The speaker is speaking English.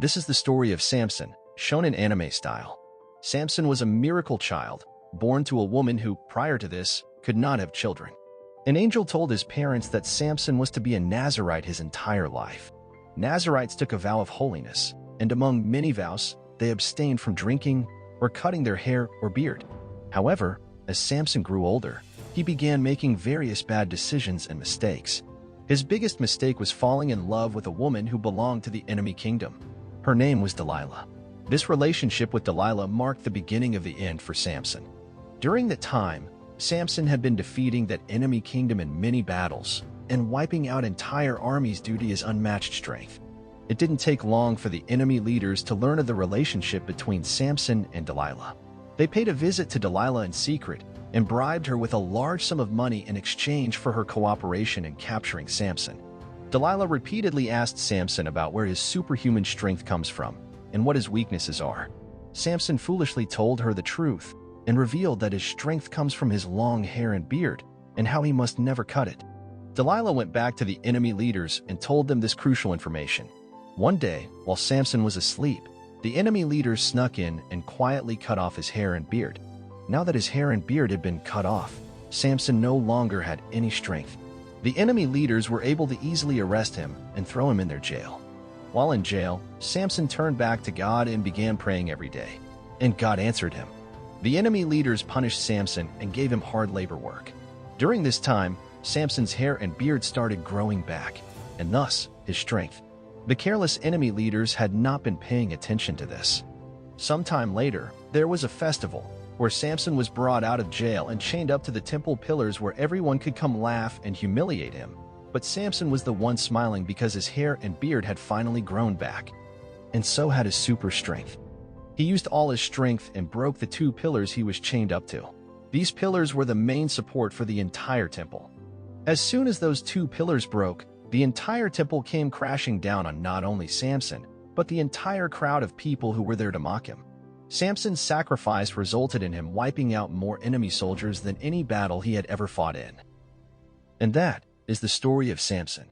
This is the story of Samson, shown in anime style. Samson was a miracle child, born to a woman who, prior to this, could not have children. An angel told his parents that Samson was to be a Nazirite his entire life. Nazirites took a vow of holiness, and among many vows, they abstained from drinking or cutting their hair or beard. However, as Samson grew older, he began making various bad decisions and mistakes. His biggest mistake was falling in love with a woman who belonged to the enemy kingdom. Her name was Delilah. This relationship with Delilah marked the beginning of the end for Samson. During that time, Samson had been defeating that enemy kingdom in many battles and wiping out entire armies due to his unmatched strength. It didn't take long for the enemy leaders to learn of the relationship between Samson and Delilah. They paid a visit to Delilah in secret and bribed her with a large sum of money in exchange for her cooperation in capturing Samson. Delilah repeatedly asked Samson about where his superhuman strength comes from and what his weaknesses are. Samson foolishly told her the truth and revealed that his strength comes from his long hair and beard and how he must never cut it. Delilah went back to the enemy leaders and told them this crucial information. One day, while Samson was asleep, the enemy leaders snuck in and quietly cut off his hair and beard. Now that his hair and beard had been cut off, Samson no longer had any strength. The enemy leaders were able to easily arrest him and throw him in their jail. While in jail, Samson turned back to God and began praying every day, and God answered him. The enemy leaders punished Samson and gave him hard labor work. During this time, Samson's hair and beard started growing back, and thus his strength. The careless enemy leaders had not been paying attention to this. Sometime later, there was a festival where Samson was brought out of jail and chained up to the temple pillars where everyone could come laugh and humiliate him. But Samson was the one smiling because his hair and beard had finally grown back. And so had his super strength. He used all his strength and broke the two pillars he was chained up to. These pillars were the main support for the entire temple. As soon as those two pillars broke, the entire temple came crashing down on not only Samson, but the entire crowd of people who were there to mock him. Samson's sacrifice resulted in him wiping out more enemy soldiers than any battle he had ever fought in. And that is the story of Samson.